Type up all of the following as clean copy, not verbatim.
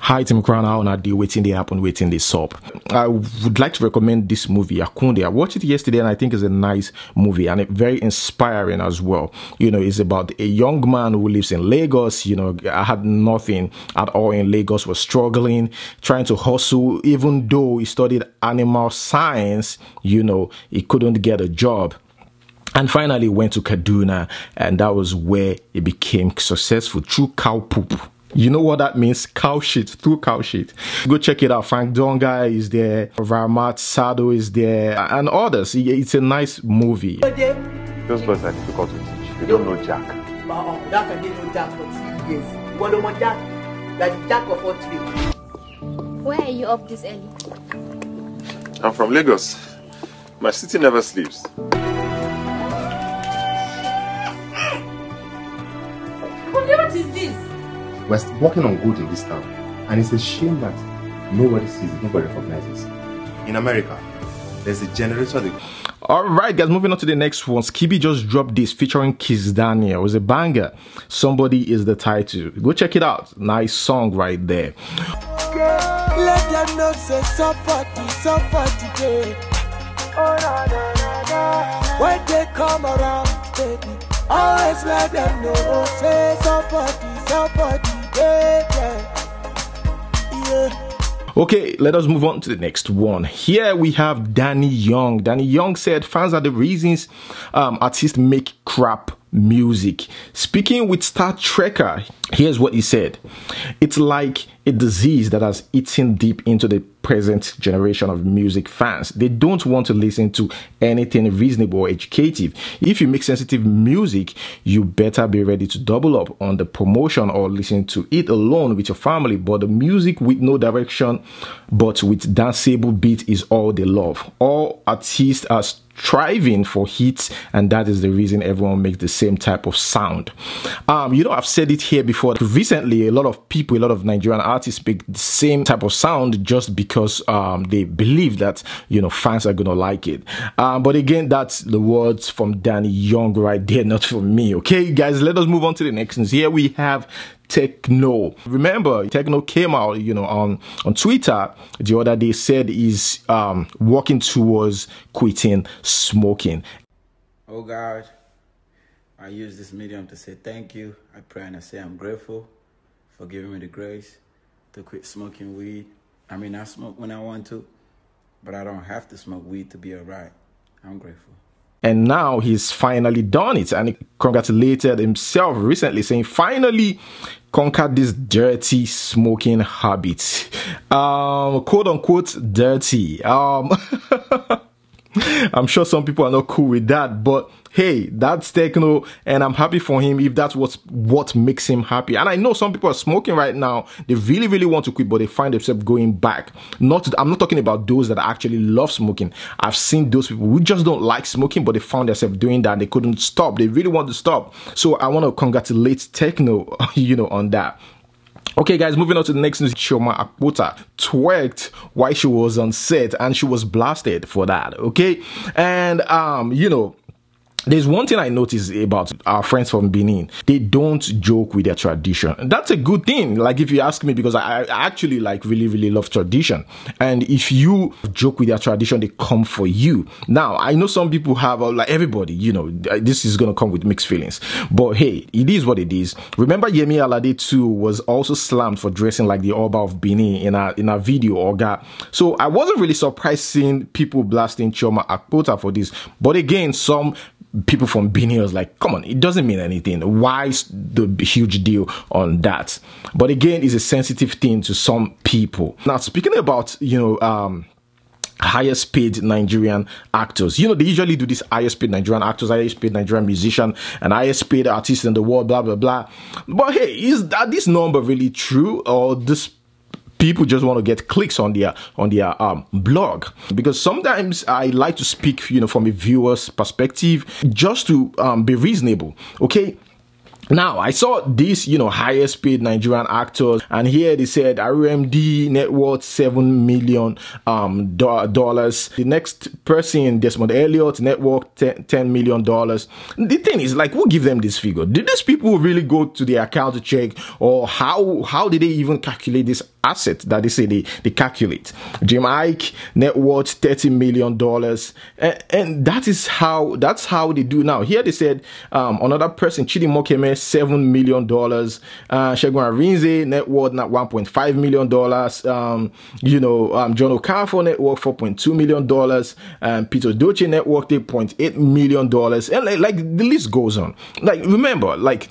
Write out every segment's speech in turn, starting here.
Hi, Tim Crown. How on day waiting they happen, waiting this up. I would like to recommend this movie, Akunde. I watched it yesterday and I think it's a nice movie and very inspiring as well. You know, it's about a young man who lives in Lagos. You know, I had nothing at all in Lagos, was struggling, trying to hustle, even though he studied animal science, you know, he couldn't get a job. And finally went to Kaduna, and that was where he became successful through cow poop. You know what that means? Cow shit, through cow shit. Go check it out. Frank Donga is there, Ramat Sado is there, and others. It's a nice movie. Those boys are difficult to teach. They don't know Jack. Jack and they know Jack for 3 years. What do you Jack? Like the Jack of all trades. Where are you up this early? I'm from Lagos. My city never sleeps. What is this? We're working on good in this town, and it's a shame that nobody sees it, nobody recognizes it. In America, there's a generator. Alright guys, moving on to the next one. Skippy just dropped this featuring Kiss Daniel. It was a banger. Somebody is the title. Go check it out. Nice song right there. Let them know say somebody day. Oh na na na na. When they come around, baby, always let them know say somebody day. Yeah. Okay, let us move on to the next one. Here we have Danny Young. Danny Young said fans are the reasons artists make crap music. Speaking with Star Trekker, here's what he said. It's like a disease that has eaten deep into the present generation of music fans. They don't want to listen to anything reasonable or educative. If you make sensitive music, you better be ready to double up on the promotion or listen to it alone with your family. But the music with no direction but with danceable beat is all they love. All artists are striving for hits, and that is the reason everyone makes the same type of sound. You know, I've said it here before. Recently, a lot of Nigerian artists make the same type of sound just because they believe that, you know, fans are gonna like it. But again, that's the words from Danny Young right there, not from me. Okay, guys, let us move on to the next ones. Here we have Tekno. Remember, Tekno came out, you know, on Twitter the other day, said he's working towards quitting smoking. Oh God, I use this medium to say thank you. I pray and I say I'm grateful for giving me the grace to quit smoking weed. I mean, I smoke when I want to, but I don't have to smoke weed to be alright. I'm grateful. And now he's finally done it, and he congratulated himself recently, saying finally conquered this dirty smoking habit. Quote unquote dirty. I'm sure some people are not cool with that, but hey, that's Tekno, and I'm happy for him if that's what makes him happy. And I know some people are smoking right now. They really, really want to quit, but they find themselves going back. I'm not talking about those that actually love smoking. I've seen those people who just don't like smoking, but they found themselves doing that and they couldn't stop. They really want to stop. So I want to congratulate Tekno, you know, on that. Okay, guys, moving on to the next news. Chioma Akpota twerked while she was on set, and she was blasted for that. Okay, and you know, there's one thing I noticed about our friends from Benin. They don't joke with their tradition. That's a good thing, like if you ask me, because I actually like really love tradition. And if you joke with their tradition, they come for you. Now, I know some people have, like everybody, you know, this is going to come with mixed feelings. But hey, it is what it is. Remember Yemi Alade too was also slammed for dressing like the Oba of Benin in a video, Oga. So I wasn't really surprised seeing people blasting Chioma Akpota for this. But again, some people from Benin was like, come on, it doesn't mean anything. Why is the huge deal on that? But again, it's a sensitive thing to some people. Now, speaking about, you know, highest paid Nigerian actors, you know, they usually do this highest paid Nigerian actors, highest paid Nigerian musician, and highest paid artists in the world, blah blah blah. But hey, is this number really true, or this people just want to get clicks on their blog? Because sometimes I like to speak, you know, from a viewer's perspective, just to be reasonable. Okay, Now, I saw this, highest paid Nigerian actors, and here they said RMD net worth $7 million dollars. The next person, Desmond Elliott, net worth $10 million. The thing is, like, who give them this figure? Did these people really go to their account to check, or how did they even calculate this asset that they say they calculate? Jim Ike, net worth $30 million, and that's how they do now. Here they said another person, Chidi Mokeme, $7 million. Shegun Arinze, net worth not $1.5 million. John Okafor, net worth $4.2 million. Peter Doche, net worth $8.8 million. And like the list goes on. Like, remember, like,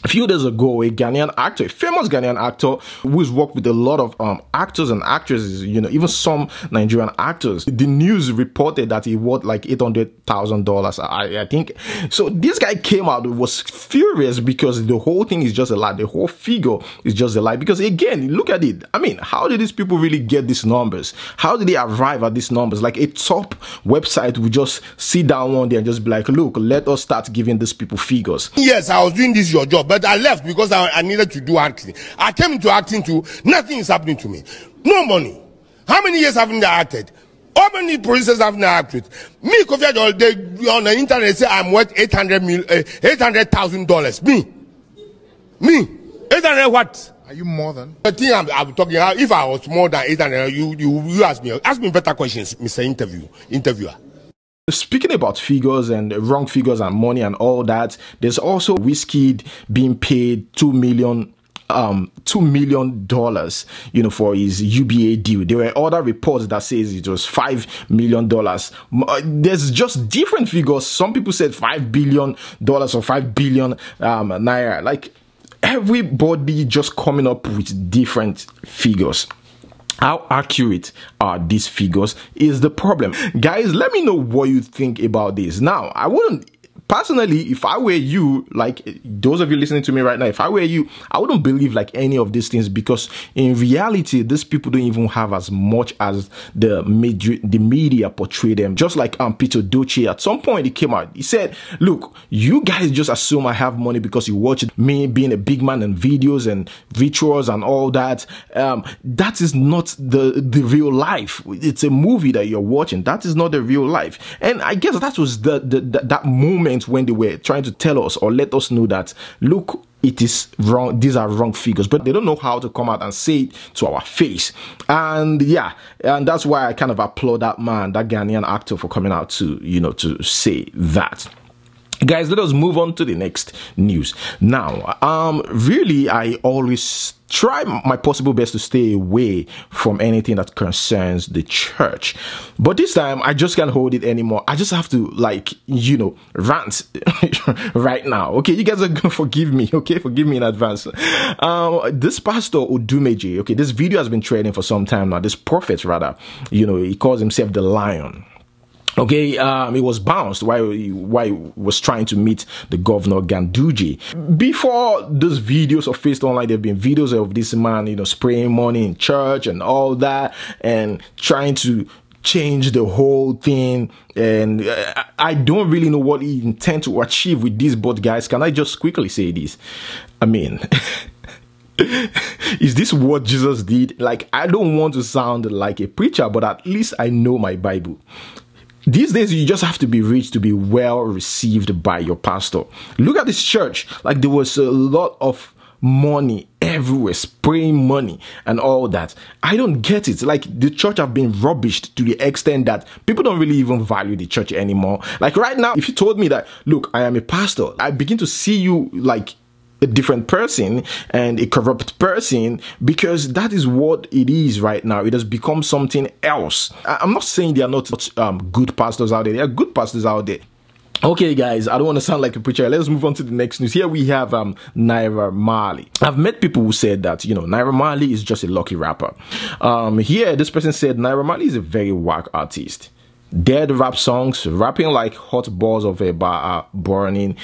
a few days ago, a famous Ghanaian actor who's worked with a lot of actors and actresses, even some Nigerian actors. The news reported that he worth like $800,000, I think. So this guy came out, was furious because the whole thing is just a lie. The whole figure is just a lie. Because again, look at it. I mean, how did these people really get these numbers? How did they arrive at these numbers? Like, a top website would just sit down one day and just be like, look, let us start giving these people figures. Yes, I was doing this your job, but I left because I needed to do acting. I came into acting too. Nothing is happening to me. No money. How many years haven't I acted? How many producers haven't I acted? Me, Kofi Adol, they on the internet say I'm worth $800,000. Me, 800 what? Are you more than? The thing I'm talking about, if I was more than 800, you ask me better questions, Mr. Interviewer. Speaking about figures and wrong figures and money and all that, there's also Wizkid being paid $2 million, for his UBA deal. There were other reports that says it was $5 million. There's just different figures. Some people said $5 billion or 5 billion naira. Like, everybody just coming up with different figures. How accurate are these figures is the problem. Guys, let me know what you think about this. Now, I wouldn't, personally, if I were you, like those of you listening to me right now, if I were you, I wouldn't believe like any of these things, because in reality, these people don't even have as much as the media portray them. Just like Peter Doche, at some point he came out, he said, look, you guys just assume I have money because you watched me being a big man in videos and rituals and all that. That is not the real life. It's a movie that you're watching. That is not the real life. And I guess that was that moment when they were trying to tell us or let us know that, look, it is wrong, these are wrong figures, but they don't know how to come out and say it to our face. And yeah, and that's why I kind of applaud that man, that Ghanaian actor, for coming out to, to say that. Guys, let us move on to the next news. Now, really, I always try my possible best to stay away from anything that concerns the church. But this time, I just can't hold it anymore. I just have to, rant right now. Okay, you guys are gonna forgive me, okay? Forgive me in advance. This pastor, Odumeje, okay, this video has been trending for some time now. This prophet, rather, he calls himself the Lion. Okay, he was bounced while he was trying to meet the governor Ganduje. Before those videos surfaced online, there have been videos of this man, spraying money in church and all that, and trying to change the whole thing. And I don't really know what he intends to achieve with this, but guys, can I just quickly say this? I mean, is this what Jesus did? Like, I don't want to sound like a preacher, but at least I know my Bible. These days, you just have to be rich to be well received by your pastor. Look at this church. Like, there was a lot of money everywhere, spraying money and all that. I don't get it. Like, the church have been rubbished to the extent that people don't really even value the church anymore. Like, right now, if you told me that, look, I am a pastor, I begin to see you like a different person and a corrupt person, because that is what it is right now. It has become something else. I'm not saying there are not good pastors out there. There are good pastors out there. Okay, guys, I don't want to sound like a preacher. Let's move on to the next news. Here we have Naira Marley. I've met people who said that, Naira Marley is just a lucky rapper. Here, this person said Naira Marley is a very whack artist. dead rap songs, rapping like hot balls of a bar burning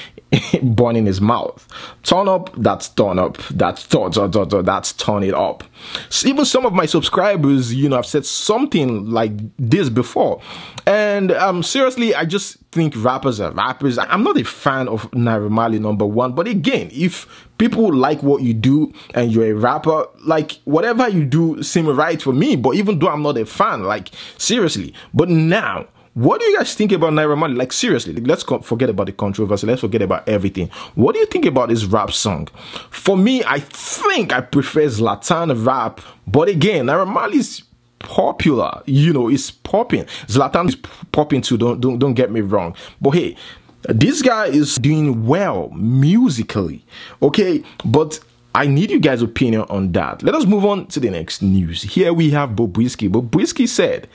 burning his mouth. Turn up, that's turn up, that's that's turn it up. So even some of my subscribers, you know, I've said something like this before, and seriously, I just think rappers are rappers. I'm not a fan of Naira Marley, number one, but again, if people like what you do and you're a rapper, like whatever you do seems right for me. But even though I'm not a fan, like seriously, but now, what do you guys think about Naira Marley? Like seriously, let's forget about the controversy. Let's forget about everything. What do you think about this rap song? For me, I think I prefer Zlatan rap. But again, Naira Marley is popular. You know, it's popping. Zlatan is popping too. Don't get me wrong. But hey, this guy is doing well musically. Okay, but I need you guys' opinion on that. Let us move on to the next news. Here we have Bobrisky. Bobrisky said,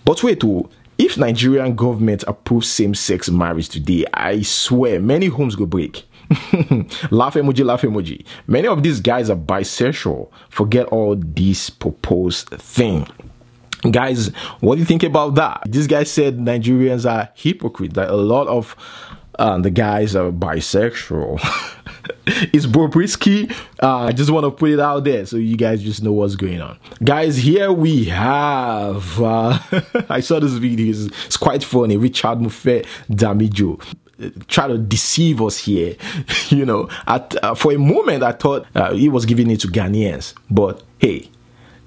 but wait, if Nigerian government approves same-sex marriage today, I swear many homes go break. Laugh emoji, laugh emoji. Many of these guys are bisexual. Forget all this proposed thing. Guys, what do you think about that? This guy said Nigerians are hypocrites, that a lot of the guys are bisexual. It's Bobrisky. I just want to put it out there so you guys just know what's going on. Guys, here we have I saw this video. It's quite funny. Richard Mufe Damijo try to deceive us here. You know, for a moment I thought he was giving it to Ghanaians, but hey,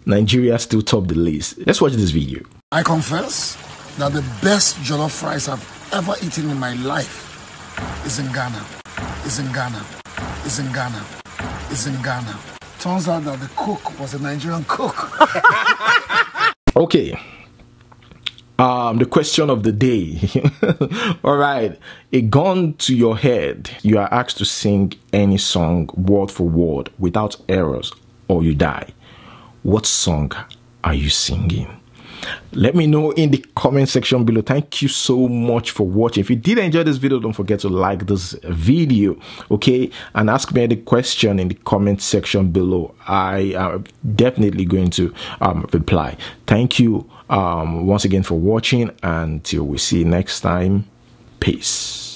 Nigeria still top the list. Let's watch this video. I confess that the best jollof rice I've ever eaten in my life is in Ghana. Is in Ghana. Is in Ghana. Is in Ghana. Turns out that the cook was a Nigerian cook. Okay. The question of the day. All right. A gun to your head. You are asked to sing any song word for word without errors or you die. What song are you singing? Let me know in the comment section below. Thank you so much for watching. If you did enjoy this video, don't forget to like this video, okay, and ask me the question in the comment section below. I am definitely going to reply. Thank you once again for watching, and until we see you next time, peace.